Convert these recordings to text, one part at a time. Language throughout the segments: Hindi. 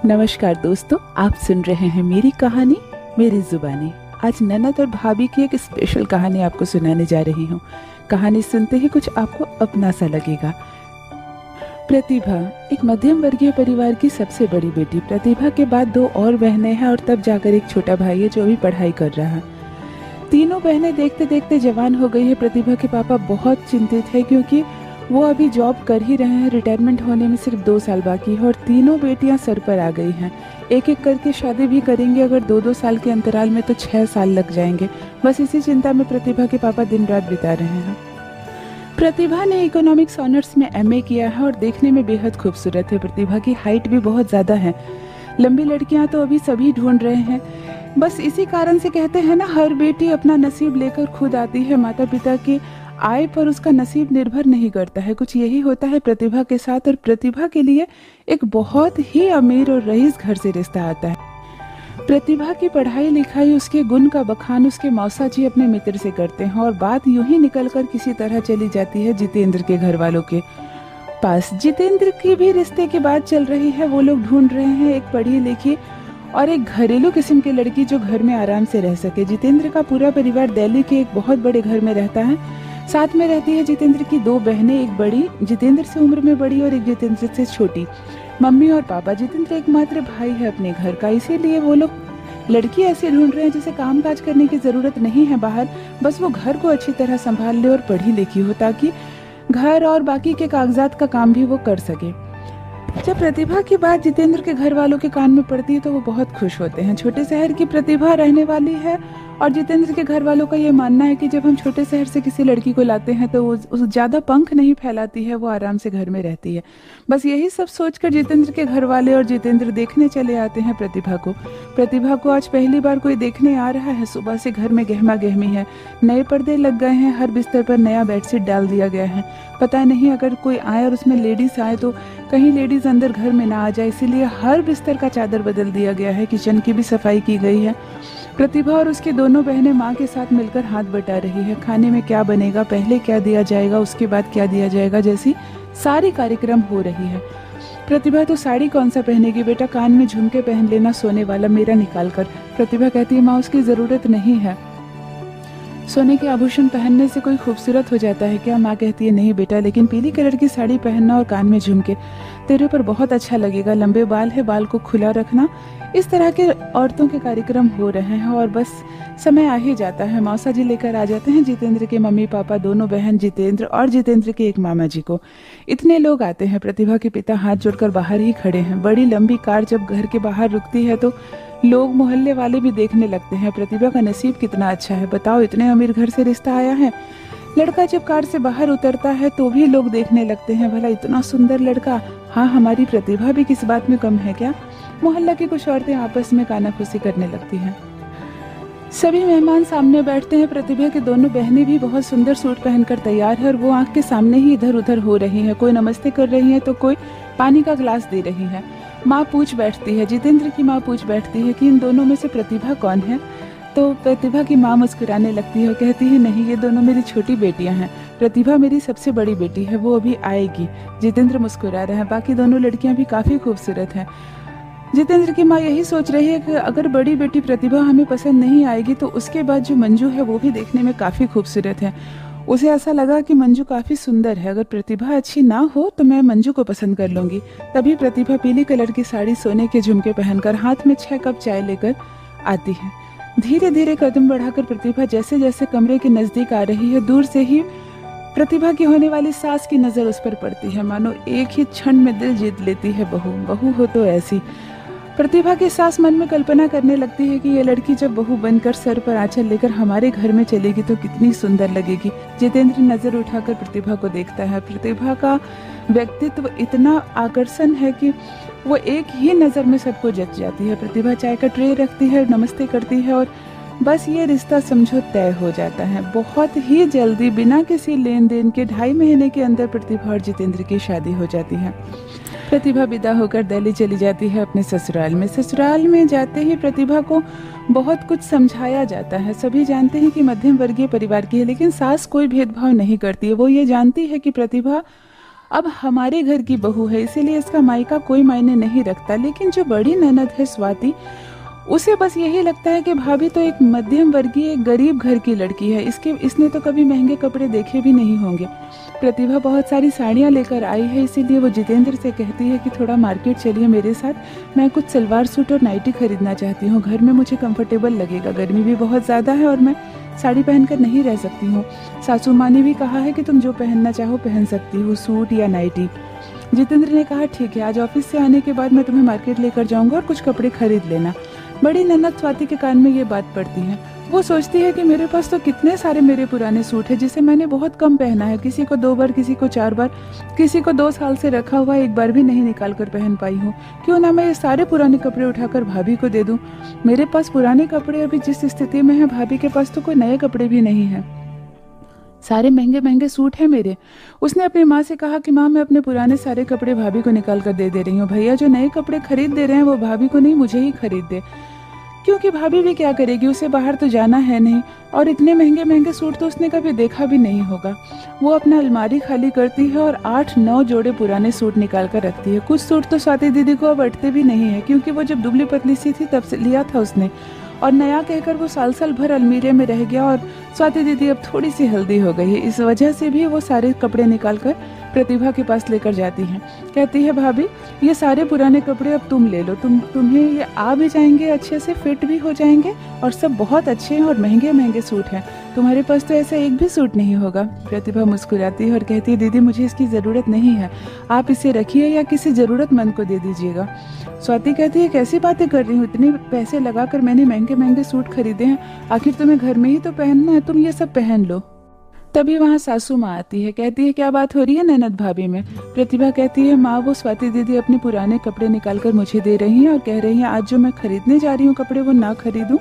नमस्कार दोस्तों, आप सुन रहे हैं मेरी कहानी मेरी जुबानी। आज ननद और भाभी की एक स्पेशल कहानी आपको सुनाने जा रही हूँ। कहानी सुनते ही कुछ आपको अपना सा लगेगा। प्रतिभा एक मध्यम वर्गीय परिवार की सबसे बड़ी बेटी। प्रतिभा के बाद दो और बहनें हैं और तब जाकर एक छोटा भाई है जो अभी पढ़ाई कर रहा है। तीनों बहनें देखते देखते जवान हो गई है। प्रतिभा के पापा बहुत चिंतित है क्योंकि वो अभी जॉब कर ही रहे हैं। रिटायरमेंट होने में सिर्फ 2 साल बाकी है और तीनों बेटियां सर पर आ गई हैं। एक एक करके शादी भी करेंगे। अगर 2-2 साल के अंतराल में तो 6 साल लग जाएंगे। बस इसी चिंता में प्रतिभा के पापा दिन रात बिता रहे हैं। प्रतिभा ने इकोनॉमिक्स ऑनर्स में एमए किया है और देखने में बेहद खूबसूरत है। प्रतिभा की हाइट भी बहुत ज़्यादा है। लंबी लड़कियां तो अभी सभी ढूंढ रहे हैं। बस इसी कारण से कहते हैं ना, हर बेटी अपना नसीब लेकर खुद आती है। माता पिता की आय पर उसका नसीब निर्भर नहीं करता है। कुछ यही होता है प्रतिभा के साथ। और प्रतिभा के लिए एक बहुत ही अमीर और रईस घर से रिश्ता आता है। प्रतिभा की पढ़ाई लिखाई, उसके गुण का बखान उसके मौसा जी अपने मित्र से करते हैं और बात यूं ही निकलकर किसी तरह चली जाती है जितेंद्र के घर वालों के पास। जितेंद्र की भी रिश्ते की बात चल रही है। वो लोग ढूंढ रहे हैं एक पढ़ी लिखी और एक घरेलू किस्म की लड़की जो घर में आराम से रह सके। जितेंद्र का पूरा परिवार दिल्ली के एक बहुत बड़े घर में रहता है। साथ में रहती है जितेंद्र की 2 बहनें, एक बड़ी जितेंद्र से उम्र में बड़ी और एक जितेंद्र से छोटी। मम्मी और पापा। जितेंद्र एकमात्र भाई है अपने घर का, इसीलिए वो लोग लड़की ऐसी ढूंढ रहे हैं जिसे काम काज करने की जरूरत नहीं है बाहर। बस वो घर को अच्छी तरह संभाल ले और पढ़ी लिखी हो ताकि घर और बाकी के कागजात का काम भी वो कर सके। जब प्रतिभा की बात जितेंद्र के घर वालों के कान में पड़ती है तो वो बहुत खुश होते हैं। छोटे शहर की प्रतिभा रहने वाली है और जितेंद्र के घर वालों का ये मानना है कि जब हम छोटे शहर से किसी लड़की को लाते हैं तो वो ज़्यादा पंख नहीं फैलाती है, वो आराम से घर में रहती है। बस यही सब सोचकर जितेंद्र के घर वाले और जितेंद्र देखने चले आते हैं प्रतिभा को। प्रतिभा को आज पहली बार कोई देखने आ रहा है। सुबह से घर में गहमा गहमी है। नए पर्दे लग गए हैं, हर बिस्तर पर नया बेडशीट डाल दिया गया है। पता नहीं अगर कोई आए और उसमें लेडीज आए तो कहीं लेडीज अंदर घर में ना आ जाए, इसीलिए हर बिस्तर का चादर बदल दिया गया है। किचन की भी सफाई की गई है। प्रतिभा और उसकी दोनों बहनें माँ के साथ मिलकर हाथ बटा रही है। खाने में क्या बनेगा, पहले क्या दिया जाएगा, उसके बाद क्या दिया जाएगा, जैसी सारी कार्यक्रम हो रही है। प्रतिभा तो साड़ी कौन सा पहनेगी बेटा, कान में झुमके पहन लेना सोने वाला मेरा निकाल कर। प्रतिभा कहती है माँ उसकी ज़रूरत नहीं है। सोने के आभूषण पहनने से कोई खूबसूरत हो जाता है क्या? माँ कहती है नहीं बेटा, लेकिन पीली कलर की साड़ी पहनना और कान में झुमके तेरे ऊपर बहुत अच्छा लगेगा। लंबे बाल है, बाल को खुला रखना। इस तरह के औरतों के कार्यक्रम हो रहे हैं और बस समय आ ही जाता है। मौसा जी लेकर आ जाते हैं जितेंद्र के मम्मी पापा, दोनों बहन, जितेंद्र और जितेंद्र के एक मामा जी को। इतने लोग आते हैं। प्रतिभा के पिता हाथ जोड़कर बाहर ही खड़े हैं। बड़ी लंबी कार जब घर के बाहर रुकती है तो लोग, मोहल्ले वाले भी देखने लगते हैं प्रतिभा का नसीब कितना अच्छा है। बताओ, इतने अमीर घर से रिश्ता आया है। लड़का जब कार से बाहर उतरता है तो भी लोग देखने लगते हैं, भला इतना सुंदर लड़का। हाँ, हमारी प्रतिभा भी किस बात में कम है क्या? मोहल्ला की कुछ औरतें आपस में कानाफूसी करने लगती हैं। सभी मेहमान सामने बैठते हैं। प्रतिभा की दोनों बहनें भी बहुत सुंदर सूट पहनकर तैयार है और वो आंख के सामने ही इधर उधर हो रही है। कोई नमस्ते कर रही है तो कोई पानी का गिलास दे रही है। माँ पूछ बैठती है, जितेंद्र की माँ पूछ बैठती है कि इन दोनों में से प्रतिभा कौन है। तो प्रतिभा की माँ मुस्कुराने लगती है और कहती है नहीं, ये दोनों मेरी छोटी बेटियां हैं। प्रतिभा मेरी सबसे बड़ी बेटी है, वो अभी आएगी। जितेंद्र मुस्कुरा रहे हैं। बाकी दोनों लड़कियां भी काफ़ी खूबसूरत हैं। जितेंद्र की माँ यही सोच रही है कि अगर बड़ी बेटी प्रतिभा हमें पसंद नहीं आएगी तो उसके बाद जो मंजू है वो भी देखने में काफ़ी खूबसूरत है। उसे ऐसा लगा कि मंजू काफ़ी सुंदर है। अगर प्रतिभा अच्छी ना हो तो मैं मंजू को पसंद कर लूँगी। तभी प्रतिभा पीली कलर की साड़ी, सोने के झुमके पहनकर, हाथ में 6 कप चाय लेकर आती है। धीरे धीरे कदम बढ़ाकर प्रतिभा जैसे जैसे कमरे के नज़दीक आ रही है, दूर से ही प्रतिभा की होने वाली सास की नज़र उस पर पड़ती है। मानो एक ही क्षण में दिल जीत लेती है। बहू हो तो ऐसी। प्रतिभा की सास मन में कल्पना करने लगती है कि ये लड़की जब बहू बनकर सर पर आंचल लेकर हमारे घर में चलेगी तो कितनी सुंदर लगेगी। जितेंद्र नजर उठाकर प्रतिभा को देखता है। प्रतिभा का व्यक्तित्व इतना आकर्षण है कि वो एक ही नज़र में सबको जच जाती है। प्रतिभा चाय का ट्रे रखती है, नमस्ते करती है और बस ये रिश्ता समझो तय हो जाता है। बहुत ही जल्दी, बिना किसी लेन देन के 2.5 महीने के अंदर प्रतिभा और जितेंद्र की शादी हो जाती है। प्रतिभा विदा होकर दिल्ली चली जाती है अपने ससुराल में। ससुराल में जाते ही प्रतिभा को बहुत कुछ समझाया जाता है। सभी जानते हैं कि मध्यम वर्गीय परिवार की है, लेकिन सास कोई भेदभाव नहीं करती है। वो ये जानती है कि प्रतिभा अब हमारे घर की बहू है, इसीलिए इसका मायका कोई मायने नहीं रखता। लेकिन जो बड़ी ननद है स्वाति, उसे बस यही लगता है कि भाभी तो एक मध्यम वर्गीय एक गरीब घर की लड़की है, इसने तो कभी महंगे कपड़े देखे भी नहीं होंगे। प्रतिभा बहुत सारी साड़ियाँ लेकर आई है, इसीलिए वो जितेंद्र से कहती है कि थोड़ा मार्केट चलिए मेरे साथ, मैं कुछ सलवार सूट और नाइटी खरीदना चाहती हूँ, घर में मुझे कंफर्टेबल लगेगा, गर्मी भी बहुत ज़्यादा है और मैं साड़ी पहनकर नहीं रह सकती हूँ। सासू माँ ने भी कहा है कि तुम जो पहनना चाहो पहन सकती हो, सूट या नाइटी। जितेंद्र ने कहा ठीक है, आज ऑफिस से आने के बाद मैं तुम्हें मार्केट लेकर जाऊंगा और कुछ कपड़े खरीद लेना। बड़ी ननद स्वाति के कान में ये बात पड़ती है। वो सोचती है कि मेरे पास तो कितने सारे मेरे पुराने सूट हैं जिसे मैंने बहुत कम पहना है, किसी को 2 बार, किसी को 4 बार, किसी को 2 साल से रखा हुआ एक बार भी नहीं निकाल कर पहन पाई हूँ। क्यों ना मैं ये सारे पुराने कपड़े उठाकर भाभी को दे दूँ। मेरे पास पुराने कपड़े अभी जिस स्थिति में है, भाभी के पास तो कोई नए कपड़े भी नहीं है, सारे महंगे महंगे सूट हैं मेरे। उसने अपनी माँ से कहा कि माँ मैं अपने पुराने सारे कपड़े भाभी को निकाल कर दे रही हूँ, भैया जो नए कपड़े खरीद दे रहे हैं वो भाभी को नहीं मुझे ही खरीद दे, क्योंकि भाभी भी क्या करेगी, उसे बाहर तो जाना है नहीं और इतने महंगे महंगे सूट तो उसने कभी देखा भी नहीं होगा। वो अपना अलमारी खाली करती है और 8-9 जोड़े पुराने सूट निकाल कर रखती है। कुछ सूट तो स्वाति दीदी को अब अटते भी नहीं है, क्योंकि वो जब दुबली पतली सी थी तब से लिया था उसने, और नया कहकर वो साल साल भर अलमीरे में रह गया और स्वाति दीदी अब थोड़ी सी हेल्दी हो गई है। इस वजह से भी वो सारे कपड़े निकाल कर प्रतिभा के पास लेकर जाती हैं। कहती है भाभी ये सारे पुराने कपड़े अब तुम ले लो, तुम्हें ये आ भी जाएंगे, अच्छे से फिट भी हो जाएंगे और सब बहुत अच्छे हैं और महंगे महंगे सूट हैं, तुम्हारे पास तो ऐसा एक भी सूट नहीं होगा। प्रतिभा मुस्कुराती है और कहती है दीदी मुझे इसकी ज़रूरत नहीं है, आप इसे रखिए या किसी ज़रूरतमंद को दे दीजिएगा। स्वाति कहती है कैसी बातें कर रही हूँ, इतने पैसे लगाकर मैंने महंगे महंगे सूट खरीदे हैं, आखिर तुम्हें घर में ही तो पहनना है, तुम ये सब पहन लो। तभी वहाँ सासू माँ आती है, कहती है क्या बात हो रही है ननद भाभी में। प्रतिभा कहती है माँ वो स्वाति दीदी अपने पुराने कपड़े निकाल कर मुझे दे रही हैं और कह रही हैं आज जो मैं खरीदने जा रही हूँ कपड़े वो ना खरीदूँ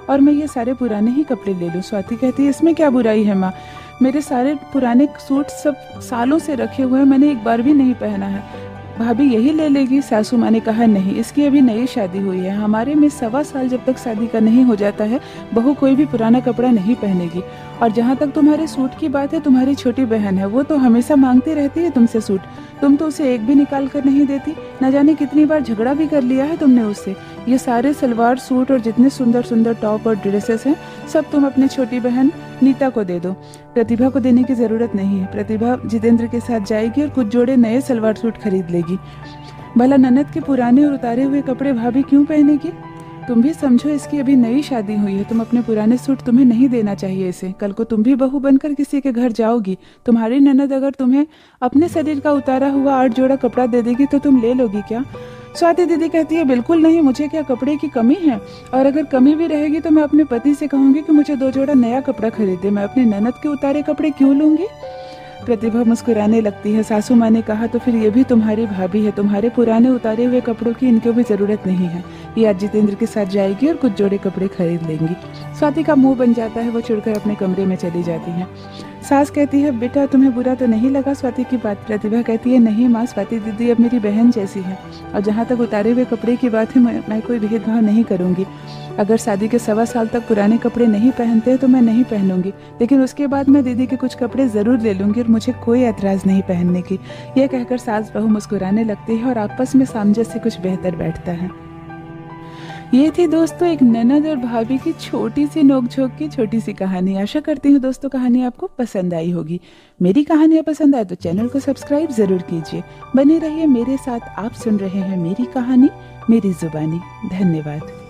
और मैं ये सारे पुराने ही कपड़े ले लूँ। स्वाति कहती है इसमें क्या बुराई है माँ, मेरे सारे पुराने सूट सब सालों से रखे हुए हैं, मैंने एक बार भी नहीं पहना है, भाभी यही ले लेगी। सासू माँ ने कहा नहीं, इसकी अभी नई शादी हुई है, हमारे में 1.25 साल जब तक शादी का नहीं हो जाता है बहू कोई भी पुराना कपड़ा नहीं पहनेगी। और जहाँ तक तुम्हारे सूट की बात है, तुम्हारी छोटी बहन है वो तो हमेशा मांगती रहती है तुमसे सूट, तुम तो उसे एक भी निकाल कर नहीं देती, न जाने कितनी बार झगड़ा भी कर लिया है तुमने उससे। ये सारे सलवार सूट और जितने सुंदर सुंदर टॉप और ड्रेसेस हैं सब तुम अपनी छोटी बहन नीता को दे दो, प्रतिभा को देने की ज़रूरत नहीं है। प्रतिभा जितेंद्र के साथ जाएगी और कुछ जोड़े नए सलवार सूट खरीद लेगी। भला ननद के पुराने और उतारे हुए कपड़े भाभी क्यों पहनेगी। तुम भी समझो इसकी अभी नई शादी हुई है, तुम अपने पुराने सूट तुम्हें नहीं देना चाहिए इसे। कल को तुम भी बहू बनकर किसी के घर जाओगी, तुम्हारी ननद अगर तुम्हें अपने शरीर का उतारा हुआ 8 जोड़ा कपड़ा दे देगी तो तुम ले लोगी क्या। स्वाति दीदी कहती है बिल्कुल नहीं, मुझे क्या कपड़े की कमी है, और अगर कमी भी रहेगी तो मैं अपने पति से कहूँगी कि मुझे 2 जोड़ा नया कपड़ा खरीदे, मैं अपने ननद के उतारे कपड़े क्यों लूँगी। प्रतिभा मुस्कुराने लगती है। सासू माँ ने कहा तो फिर ये भी तुम्हारी भाभी है, तुम्हारे पुराने उतारे हुए कपड़ों की इनको भी ज़रूरत नहीं है। ये आज जितेंद्र के साथ जाएगी और कुछ जोड़े कपड़े खरीद लेंगी। स्वाति का मुंह बन जाता है, वो चिढ़कर अपने कमरे में चली जाती है। सास कहती है बेटा तुम्हें बुरा तो नहीं लगा स्वाति की बात। प्रतिभा कहती है नहीं माँ, स्वाति दीदी अब मेरी बहन जैसी है, और जहाँ तक उतारे हुए कपड़े की बात है मैं कोई भेदभाव नहीं करूँगी। अगर शादी के 1.25 साल तक पुराने कपड़े नहीं पहनते तो मैं नहीं पहनूंगी, लेकिन उसके बाद मैं दीदी के कुछ कपड़े ज़रूर ले लूँगी और मुझे कोई ऐतराज़ नहीं पहनने की। यह कहकर सास बहू मुस्कुराने लगती है और आपस में सामंजस्य कुछ बेहतर बैठता है। ये थी दोस्तों एक ननद और भाभी की छोटी सी नोकझोंक की छोटी सी कहानी। आशा करती हूँ दोस्तों कहानी आपको पसंद आई होगी। मेरी कहानियाँ पसंद आए तो चैनल को सब्सक्राइब ज़रूर कीजिए। बने रहिए मेरे साथ, आप सुन रहे हैं मेरी कहानी मेरी जुबानी। धन्यवाद।